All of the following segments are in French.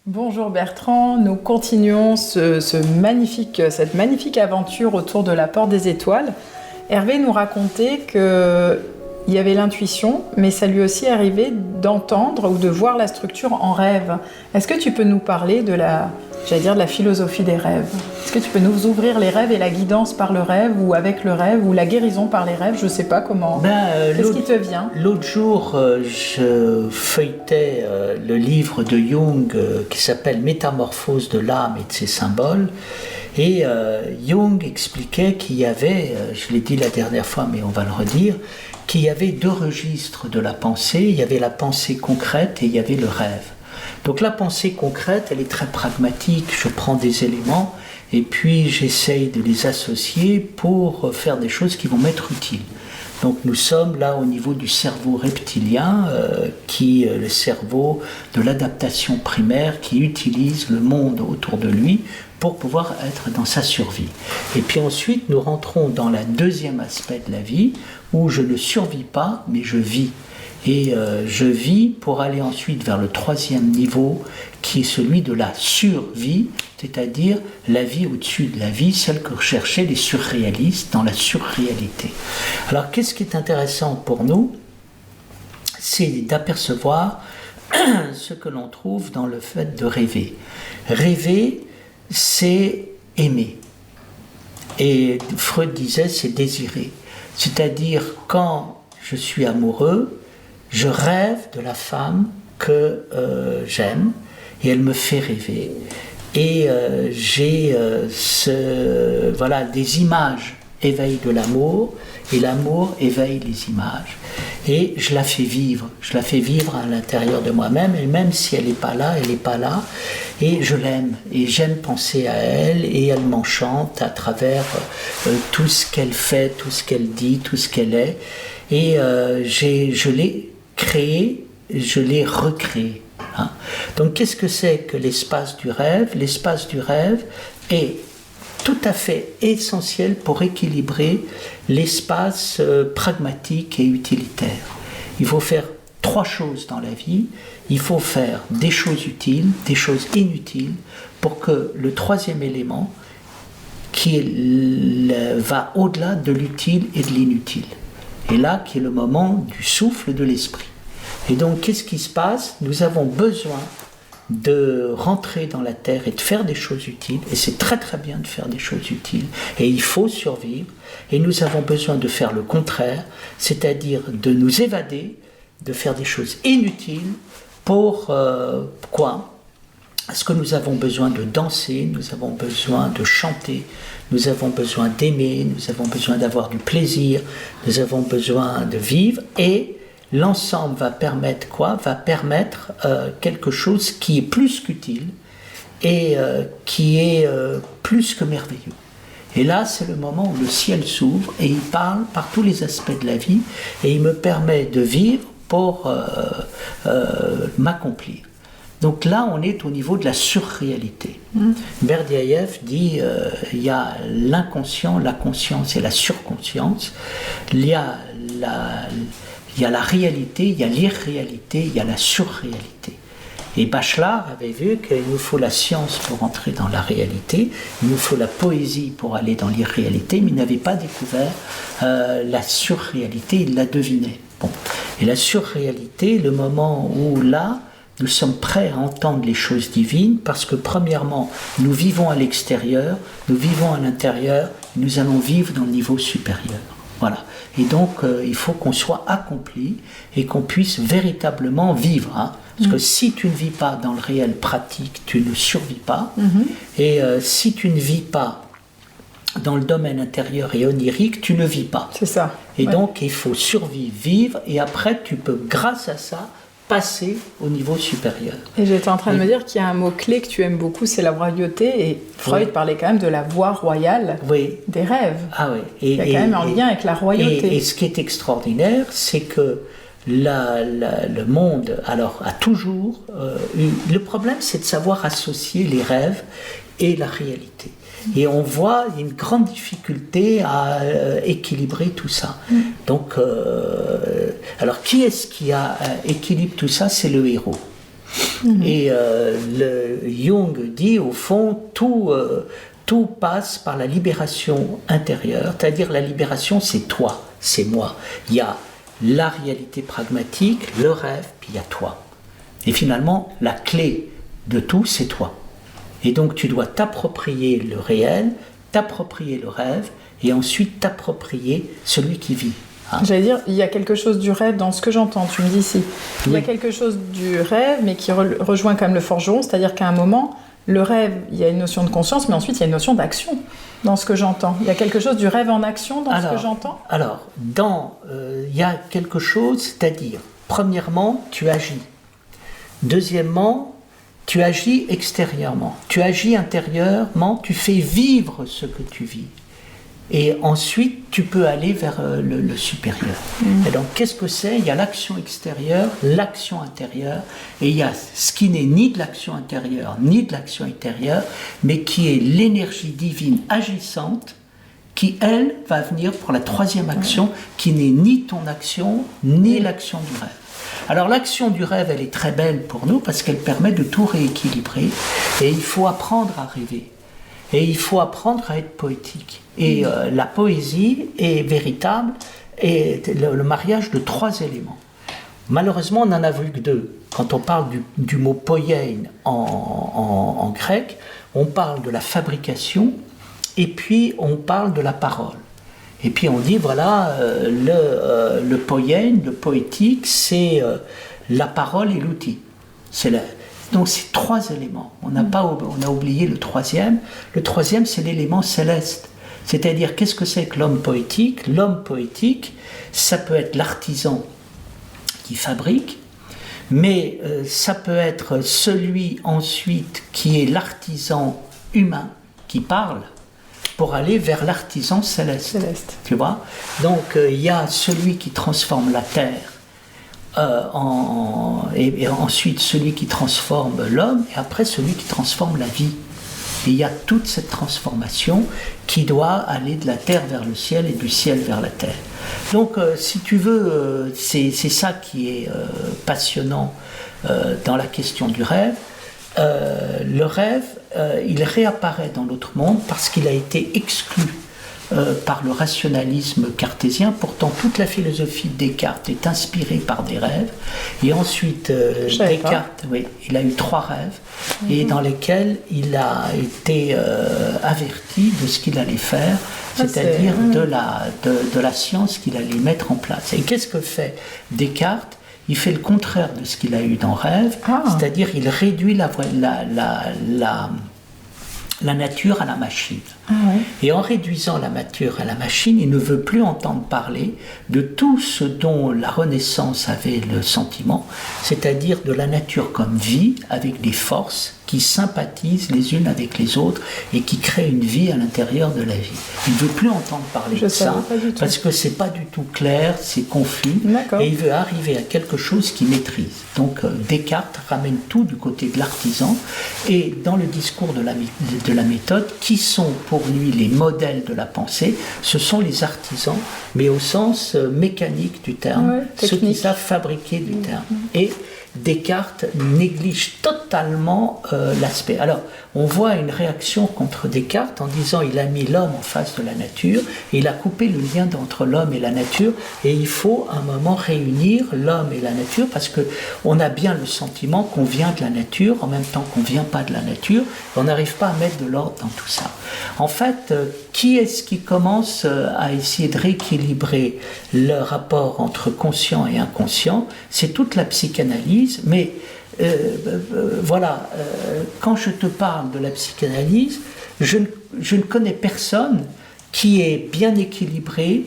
Bonjour Bertrand, nous continuons cette magnifique aventure autour de la Porte des Étoiles. Hervé nous racontait qu'il y avait l'intuition, mais ça lui aussi arrivait d'entendre ou de voir la structure en rêve. Est-ce que tu peux nous parler de la philosophie des rêves? Est-ce que tu peux nous ouvrir les rêves et la guidance par le rêve ou avec le rêve ou la guérison par les rêves? Je ne sais pas comment. Qu'est-ce qui te vient? L'autre jour, je feuilletais le livre de Jung qui s'appelle Métamorphose de l'âme et de ses symboles. Et Jung expliquait qu'il y avait, je l'ai dit la dernière fois mais on va le redire, qu'il y avait deux registres de la pensée. Il y avait la pensée concrète et il y avait le rêve. Donc la pensée concrète, elle est très pragmatique. Je prends des éléments et puis j'essaye de les associer pour faire des choses qui vont m'être utiles. Donc nous sommes là au niveau du cerveau reptilien, qui est le cerveau de l'adaptation primaire, qui utilise le monde autour de lui pour pouvoir être dans sa survie. Et puis ensuite, nous rentrons dans le deuxième aspect de la vie, où je ne survis pas, mais je vis. Et je vis pour aller ensuite vers le troisième niveau, qui est celui de la survie, c'est-à-dire la vie au-dessus de la vie, celle que recherchaient les surréalistes dans la surréalité. Alors qu'est-ce qui est intéressant pour nous? C'est d'apercevoir ce que l'on trouve dans le fait de rêver. Rêver, c'est aimer. Et Freud disait c'est désirer. C'est-à-dire quand je suis amoureux, je rêve de la femme que j'aime et elle me fait rêver. Et j'ai des images éveillent de l'amour et l'amour éveille les images. Et je la fais vivre à l'intérieur de moi-même, et même si elle n'est pas là, et je l'aime, et j'aime penser à elle, et elle m'enchante à travers tout ce qu'elle fait, tout ce qu'elle dit, tout ce qu'elle est, et je l'ai créé, je l'ai recréé. Hein. Donc qu'est-ce que c'est que l'espace du rêve? L'espace du rêve est tout à fait essentiel pour équilibrer l'espace pragmatique et utilitaire. Il faut faire trois choses dans la vie. Il faut faire des choses utiles, des choses inutiles, pour que le troisième élément, va au-delà de l'utile et de l'inutile. Et là, qui est le moment du souffle de l'esprit. Et donc, qu'est-ce qui se passe? Nous avons besoin de rentrer dans la terre et de faire des choses utiles, et c'est très très bien de faire des choses utiles, et il faut survivre, et nous avons besoin de faire le contraire, c'est-à-dire de nous évader, de faire des choses inutiles, pour quoi? Parce que nous avons besoin de danser, nous avons besoin de chanter, nous avons besoin d'aimer, nous avons besoin d'avoir du plaisir, nous avons besoin de vivre, et l'ensemble va permettre quoi? Va permettre quelque chose qui est plus qu'utile et qui est plus que merveilleux. Et là, c'est le moment où le ciel s'ouvre et il parle par tous les aspects de la vie et il me permet de vivre pour m'accomplir. Donc là, on est au niveau de la surréalité. Berdyaev dit il y a l'inconscient, la conscience et la surconscience. Il y a la réalité, il y a l'irréalité, il y a la surréalité. Et Bachelard avait vu qu'il nous faut la science pour entrer dans la réalité, il nous faut la poésie pour aller dans l'irréalité, mais il n'avait pas découvert la surréalité, il la devinait. Bon. Et la surréalité, le moment où là, nous sommes prêts à entendre les choses divines, parce que premièrement, nous vivons à l'extérieur, nous vivons à l'intérieur, nous allons vivre dans le niveau supérieur. Voilà. Et donc, il faut qu'on soit accompli et qu'on puisse véritablement vivre. Hein. Parce que si tu ne vis pas dans le réel pratique, tu ne survis pas. Et si tu ne vis pas dans le domaine intérieur et onirique, tu ne vis pas. C'est ça. Et donc, il faut survivre, vivre, et après, tu peux, grâce à ça, passer au niveau supérieur. Et j'étais en train de me dire qu'il y a un mot-clé que tu aimes beaucoup, c'est la royauté, et Freud parlait quand même de la voie royale des rêves. Ah oui. Il y a quand même un lien avec la royauté. Et ce qui est extraordinaire, c'est que le monde a toujours eu... Le problème, c'est de savoir associer les rêves et la réalité. Et on voit une grande difficulté à équilibrer tout ça. Donc, alors qui est-ce qui équilibre tout ça? C'est le héros. Et Jung dit, au fond, tout passe par la libération intérieure, c'est-à-dire la libération, c'est toi, c'est moi. Il y a la réalité pragmatique, le rêve, puis il y a toi. Et finalement, la clé de tout, c'est toi. Et donc, tu dois t'approprier le réel, t'approprier le rêve, et ensuite t'approprier celui qui vit. J'allais dire, il y a quelque chose du rêve dans ce que j'entends, tu me dis ici. Il y a quelque chose du rêve, mais qui rejoint quand même le forgeron, c'est-à-dire qu'à un moment, le rêve, il y a une notion de conscience, mais ensuite il y a une notion d'action dans ce que j'entends. Il y a quelque chose du rêve en action dans ce que j'entends. Alors, il y a quelque chose, c'est-à-dire, premièrement, tu agis. Deuxièmement, tu agis extérieurement. Tu agis intérieurement, tu fais vivre ce que tu vis. Et ensuite, tu peux aller vers le supérieur. Et donc, qu'est-ce que c'est ? Il y a l'action extérieure, l'action intérieure, et il y a ce qui n'est ni de l'action intérieure, ni de l'action intérieure, mais qui est l'énergie divine agissante, qui, elle, va venir pour la troisième action, qui n'est ni ton action, ni l'action du rêve. Alors, l'action du rêve, elle est très belle pour nous, parce qu'elle permet de tout rééquilibrer, et il faut apprendre à rêver. Et il faut apprendre à être poétique. Et la poésie est véritable, et le mariage de trois éléments. Malheureusement, on n'en a vu que deux. Quand on parle du mot poiein en grec, on parle de la fabrication, et puis on parle de la parole. Et puis on dit, voilà, le poiein, le poétique, c'est la parole et l'outil. Donc c'est trois éléments. On a oublié le troisième. Le troisième, c'est l'élément céleste. C'est-à-dire, qu'est-ce que c'est que l'homme poétique ? L'homme poétique, ça peut être l'artisan qui fabrique, mais ça peut être celui ensuite qui est l'artisan humain qui parle pour aller vers l'artisan céleste. Tu vois ? Donc il y a celui qui transforme la terre, et ensuite celui qui transforme l'homme, et après celui qui transforme la vie. Et il y a toute cette transformation qui doit aller de la terre vers le ciel et du ciel vers la terre. Donc si tu veux, c'est ça qui est passionnant dans la question du rêve. Le rêve, il réapparaît dans l'autre monde parce qu'il a été exclu par le rationalisme cartésien. Pourtant, toute la philosophie de Descartes est inspirée par des rêves. Et ensuite, Descartes, il a eu 3 rêves, et dans lesquels il a été averti de ce qu'il allait faire, c'est-à-dire de la science qu'il allait mettre en place. Et qu'est-ce que fait Descartes ? Il fait le contraire de ce qu'il a eu dans Rêve, c'est-à-dire il réduit la nature à la machine. Et en réduisant la nature à la machine, il ne veut plus entendre parler de tout ce dont la Renaissance avait le sentiment, c'est-à-dire de la nature comme vie, avec des forces qui sympathisent les unes avec les autres et qui créent une vie à l'intérieur de la vie. Il ne veut plus entendre parler de ça, parce que c'est pas du tout clair, c'est confus, et il veut arriver à quelque chose qu'il maîtrise. Donc Descartes ramène tout du côté de l'artisan, et dans le discours de la méthode, qui sont pour lui les modèles de la pensée, ce sont les artisans, mais au sens mécanique du terme, ceux qui savent fabriquer du terme. Et Descartes néglige totalement l'aspect. Alors, on voit une réaction contre Descartes en disant il a mis l'homme en face de la nature, et il a coupé le lien entre l'homme et la nature, et il faut à un moment réunir l'homme et la nature, parce qu'on a bien le sentiment qu'on vient de la nature en même temps qu'on ne vient pas de la nature, et on n'arrive pas à mettre de l'ordre dans tout ça. En fait, qui est-ce qui commence à essayer de rééquilibrer le rapport entre conscient et inconscient ? C'est toute la psychanalyse, mais quand je te parle de la psychanalyse, je ne connais personne qui ait bien équilibré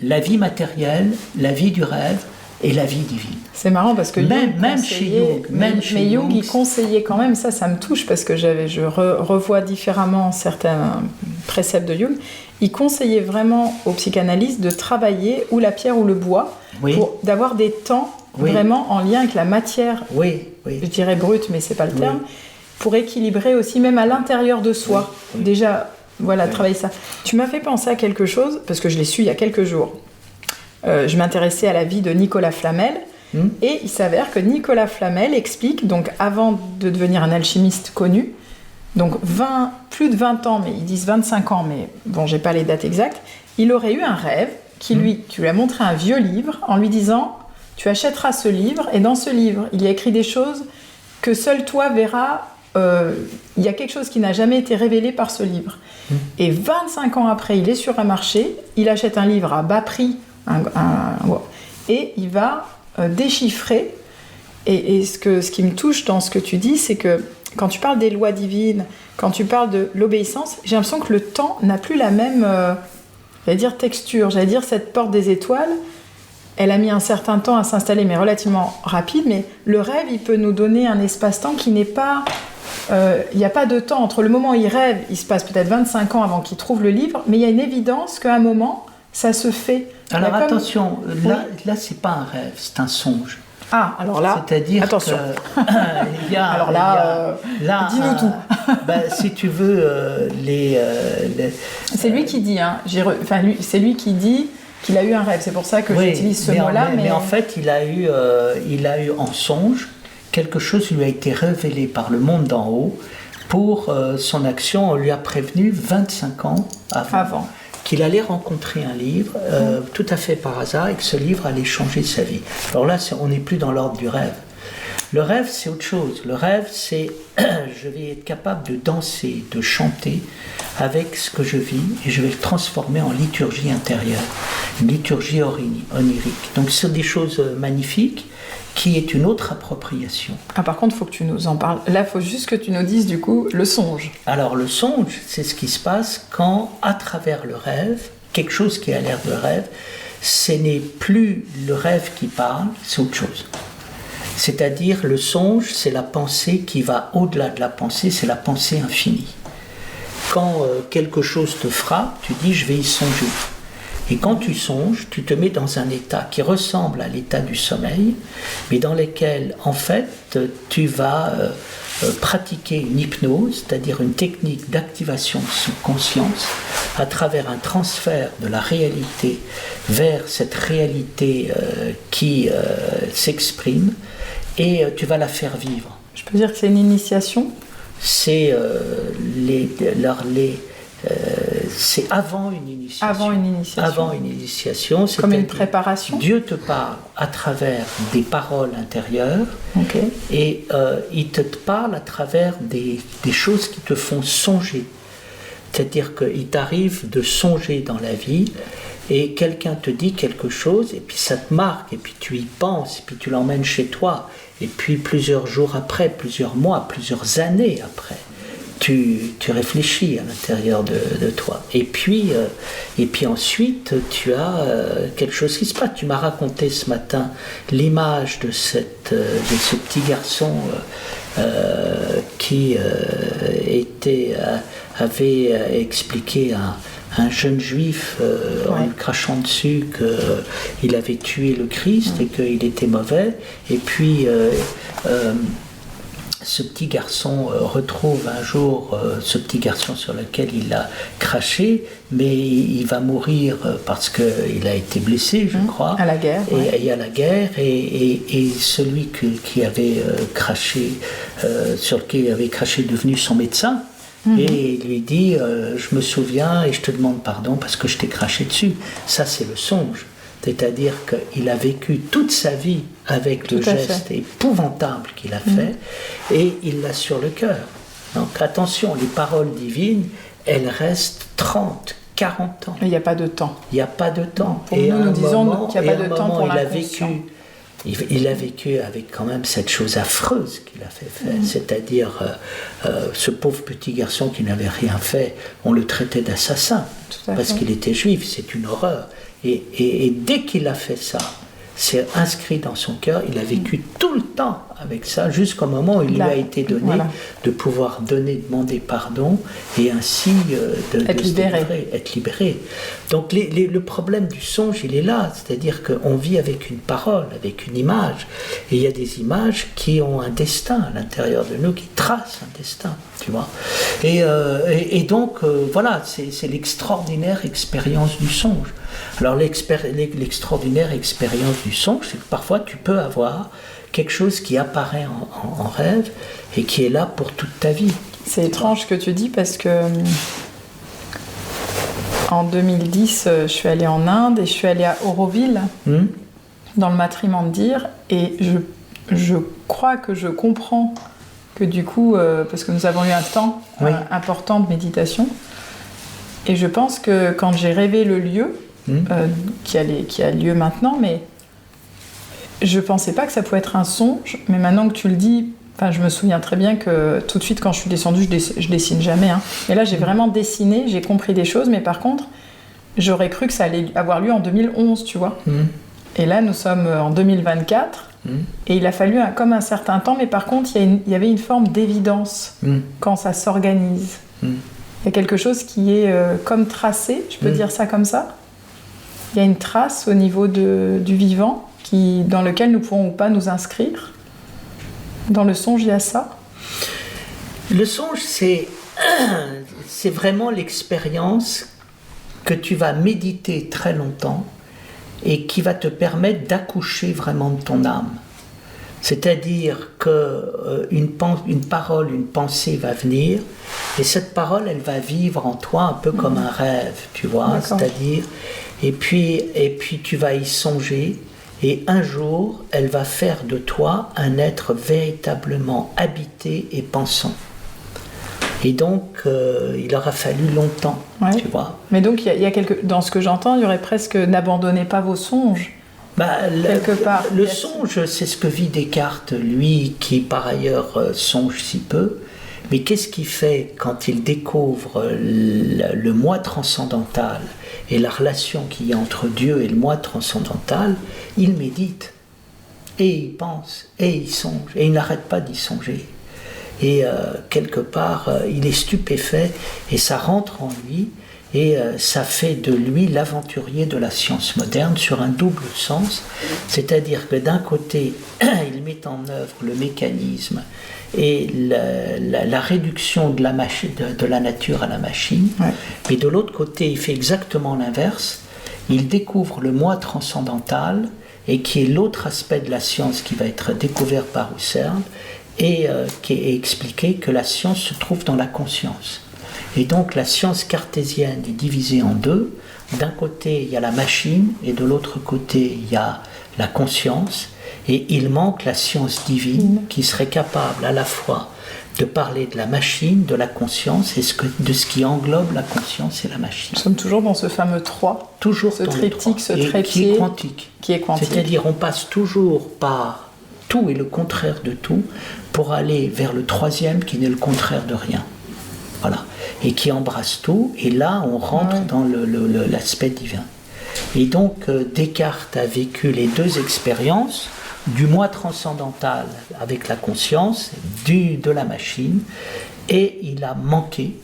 la vie matérielle, la vie du rêve et la vie divine. C'est marrant parce que même chez Jung, il conseillait quand même, ça me touche parce que je revois différemment certains préceptes de Jung. Il conseillait vraiment aux psychanalystes de travailler ou la pierre ou le bois, d'avoir des temps vraiment en lien avec la matière, je dirais brute, mais c'est pas le terme, pour équilibrer aussi, même à l'intérieur de soi. Déjà, travailler ça. Tu m'as fait penser à quelque chose, parce que je l'ai su il y a quelques jours. Je m'intéressais à la vie de Nicolas Flamel, Et il s'avère que Nicolas Flamel explique, donc avant de devenir un alchimiste connu, donc plus de 20 ans, mais ils disent 25 ans, mais bon, j'ai pas les dates exactes, il aurait eu un rêve qui lui a montré un vieux livre en lui disant « Tu achèteras ce livre, et dans ce livre, il y a écrit des choses que seul toi verras, il y a quelque chose qui n'a jamais été révélé par ce livre. » Et 25 ans après, il est sur un marché, il achète un livre à bas prix, et il va déchiffrer. Et ce qui me touche dans ce que tu dis, c'est que quand tu parles des lois divines, quand tu parles de l'obéissance, j'ai l'impression que le temps n'a plus la même texture. J'allais dire, cette porte des étoiles, elle a mis un certain temps à s'installer, mais relativement rapide. Mais le rêve, il peut nous donner un espace-temps qui n'est pas... Il n'y a pas de temps. Entre le moment où il rêve, il se passe peut-être 25 ans avant qu'il trouve le livre, mais il y a une évidence qu'à un moment, ça se fait. Alors attention, là c'est pas un rêve, c'est un songe. Ah, alors là, c'est-à-dire attention. Alors là, dis-nous tout. Si tu veux, c'est lui qui dit, hein. C'est lui qui dit qu'il a eu un rêve. C'est pour ça que j'utilise ce mot-là. Mais en fait, il a eu en songe quelque chose lui a été révélé par le monde d'en haut pour son action. On lui a prévenu 25 ans avant. Qu'il allait rencontrer un livre tout à fait par hasard et que ce livre allait changer sa vie. Alors là, on n'est plus dans l'ordre du rêve. Le rêve, c'est autre chose. Le rêve, c'est je vais être capable de danser, de chanter avec ce que je vis et je vais le transformer en liturgie intérieure, une liturgie onirique. Donc, ce sont des choses magnifiques qui est une autre appropriation. Ah, par contre, il faut que tu nous en parles. Là, il faut juste que tu nous dises, du coup, le songe. Alors, le songe, c'est ce qui se passe quand, à travers le rêve, quelque chose qui a l'air de rêve, ce n'est plus le rêve qui parle, c'est autre chose. C'est-à-dire, le songe, c'est la pensée qui va au-delà de la pensée, c'est la pensée infinie. Quand quelque chose te frappe, tu dis « je vais y songer ». Et quand tu songes, tu te mets dans un état qui ressemble à l'état du sommeil, mais dans lequel, en fait, tu vas pratiquer une hypnose, c'est-à-dire une technique d'activation sous conscience, à travers un transfert de la réalité vers cette réalité qui s'exprime, et tu vas la faire vivre. Je peux dire que c'est une initiation ? C'est c'est avant une initiation. Avant une initiation. Comme une préparation. Dieu te parle à travers des paroles intérieures. Okay. Et il te parle à travers des choses qui te font songer. C'est-à-dire qu'il t'arrive de songer dans la vie et quelqu'un te dit quelque chose et puis ça te marque et puis tu y penses et puis tu l'emmènes chez toi et puis plusieurs jours après, plusieurs mois, plusieurs années après, tu réfléchis à l'intérieur de toi. Et puis ensuite, tu as quelque chose qui se passe. Tu m'as raconté ce matin l'image de ce petit garçon qui avait expliqué à un jeune juif en lui crachant dessus qu'il avait tué le Christ et qu'il était mauvais. Et puis ce petit garçon retrouve un jour ce petit garçon sur lequel il a craché, mais il va mourir parce qu'il a été blessé, je crois. À la guerre. Et à la guerre, et celui qui avait craché, sur lequel il avait craché, est devenu son médecin. Et il lui dit je me souviens et je te demande pardon parce que je t'ai craché dessus. Ça, c'est le songe. C'est-à-dire qu'il a vécu toute sa vie avec le geste épouvantable qu'il a fait et il l'a sur le cœur. Donc attention, les paroles divines, elles restent 30, 40 ans. Il n'y a pas de temps. Il n'y a pas de temps. Pour nous disons qu'il n'y a pas de temps pour l'inconscient. Il a vécu avec quand même cette chose affreuse qu'il a fait faire. C'est-à-dire, ce pauvre petit garçon qui n'avait rien fait, on le traitait d'assassin parce qu'il était juif, c'est une horreur. Et dès qu'il a fait ça, c'est inscrit dans son cœur, il a vécu tout le temps avec ça, jusqu'au moment où il lui a été donné de pouvoir demander pardon et ainsi être libéré. Être libéré. Donc le problème du songe, il est là, c'est-à-dire qu'on vit avec une parole, avec une image, et il y a des images qui ont un destin à l'intérieur de nous, qui tracent un destin, tu vois. Et donc, voilà, c'est l'extraordinaire expérience du songe. Alors l'extraordinaire expérience du songe, c'est que parfois tu peux avoir quelque chose qui apparaît en rêve et qui est là pour toute ta vie. C'est étrange ce que tu dis parce que en 2010, je suis allée en Inde et je suis allée à Auroville, dans le Matrimandir, et je crois que je comprends que du coup, parce que nous avons eu un temps important de méditation, et je pense que quand j'ai rêvé le lieu, qui a lieu maintenant, mais je pensais pas que ça pouvait être un songe, mais maintenant que tu le dis, je me souviens très bien que tout de suite quand je suis descendue, je dessine jamais, hein. Et là j'ai vraiment dessiné, j'ai compris des choses, mais par contre j'aurais cru que ça allait avoir lieu en 2011, tu vois. Et là nous sommes en 2024, et il a fallu comme un certain temps, mais par contre il y avait une forme d'évidence quand ça s'organise. Il y a quelque chose qui est comme tracé, je peux dire ça comme ça. Il y a une trace au niveau du vivant dans lequel nous pouvons ou pas nous inscrire. Dans le songe, il y a ça. Le songe, c'est vraiment l'expérience que tu vas méditer très longtemps et qui va te permettre d'accoucher vraiment de ton âme. C'est-à-dire qu'une parole, une pensée va venir, et cette parole, elle va vivre en toi un peu comme un rêve, tu vois. D'accord. C'est-à-dire, et puis tu vas y songer, et un jour, elle va faire de toi un être véritablement habité et pensant. Et donc, il aura fallu longtemps, tu vois. Mais donc, il y a dans ce que j'entends, il y aurait presque n'abandonnez pas vos songes. Quelque part. Le songe, c'est ce que vit Descartes, lui, qui par ailleurs songe si peu. Mais qu'est-ce qu'il fait quand il découvre le moi transcendantal et la relation qu'il y a entre Dieu et le moi transcendantal? Il médite, et il pense, et il songe, et il n'arrête pas d'y songer. Et quelque part, il est stupéfait, et ça rentre en lui, et ça fait de lui l'aventurier de la science moderne sur un double sens, c'est-à-dire que d'un côté, il met en œuvre le mécanisme et la réduction de la nature à la machine, mais de l'autre côté, il fait exactement l'inverse. Il découvre le moi transcendantal, et qui est l'autre aspect de la science qui va être découvert par Husserl, et qui est expliqué que la science se trouve dans la conscience. Et donc la science cartésienne est divisée en deux. D'un côté, il y a la machine, et de l'autre côté, il y a la conscience. Et il manque la science divine qui serait capable à la fois de parler de la machine, de la conscience, et de ce qui englobe la conscience et la machine. Nous sommes toujours dans ce fameux 3, toujours ce triptyque, ce trépied qui est quantique. C'est-à-dire on passe toujours par tout et le contraire de tout pour aller vers le troisième qui n'est le contraire de rien. Voilà. Et qui embrasse tout, et là on rentre dans l'aspect divin. Et donc Descartes a vécu les deux expériences, du moi transcendantal avec la conscience, de la machine, et il a manqué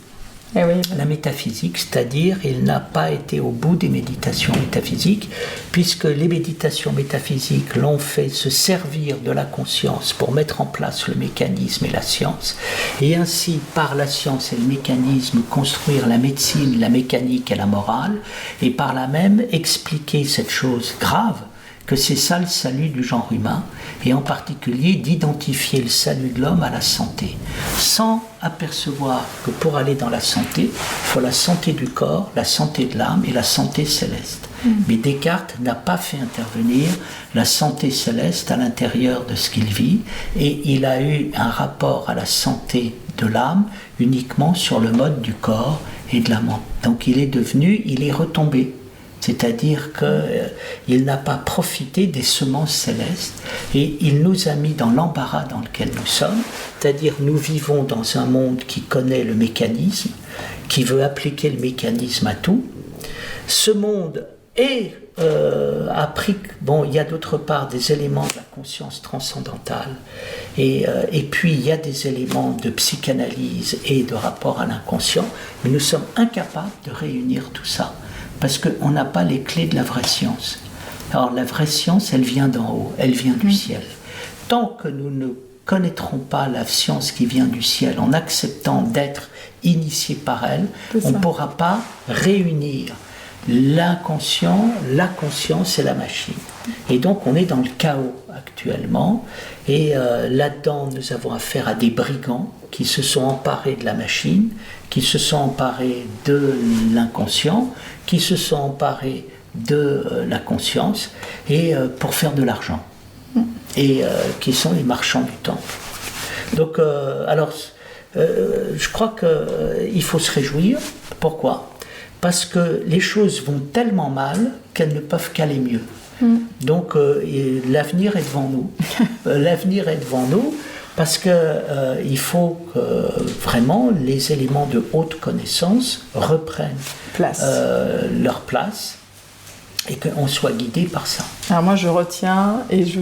la métaphysique, c'est-à-dire il n'a pas été au bout des méditations métaphysiques, puisque les méditations métaphysiques l'ont fait se servir de la conscience pour mettre en place le mécanisme et la science, et ainsi par la science et le mécanisme construire la médecine, la mécanique et la morale, et par là même expliquer cette chose grave, que c'est ça le salut du genre humain, et en particulier d'identifier le salut de l'homme à la santé, sans apercevoir que pour aller dans la santé, il faut la santé du corps, la santé de l'âme et la santé céleste. Mais Descartes n'a pas fait intervenir la santé céleste à l'intérieur de ce qu'il vit, et il a eu un rapport à la santé de l'âme uniquement sur le mode du corps et de l'âme. Donc il est retombé. C'est-à-dire qu'il n'a pas profité des semences célestes, et il nous a mis dans l'embarras dans lequel nous sommes, c'est-à-dire nous vivons dans un monde qui connaît le mécanisme, qui veut appliquer le mécanisme à tout. Ce monde est appris que, il y a d'autre part des éléments de la conscience transcendantale et puis il y a des éléments de psychanalyse et de rapport à l'inconscient, mais nous sommes incapables de réunir tout ça parce qu'on n'a pas les clés de la vraie science. Alors la vraie science, elle vient d'en haut, elle vient du ciel. Tant que nous ne connaîtrons pas la science qui vient du ciel en acceptant d'être initiés par elle, on ne pourra pas réunir l'inconscient, la conscience et la machine. Et donc on est dans le chaos actuellement, et là-dedans nous avons affaire à des brigands qui se sont emparés de la machine, qui se sont emparés de l'inconscient, qui se sont emparés de la conscience, et pour faire de l'argent, et qui sont les marchands du temps. Donc je crois qu'il faut se réjouir. Pourquoi ? Parce que les choses vont tellement mal qu'elles ne peuvent qu'aller mieux. Donc l'avenir est devant nous. L'avenir est devant nous parce qu'il faut que vraiment les éléments de haute connaissance reprennent leur place et qu'on soit guidé par ça. Alors moi je retiens et je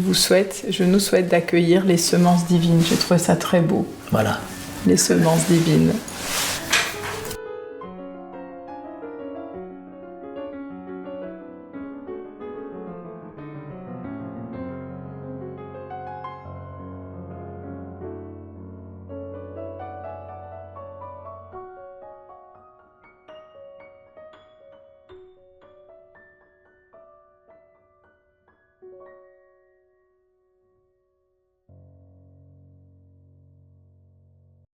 nous souhaite d'accueillir les semences divines. J'ai trouvé ça très beau. Voilà. Les semences divines.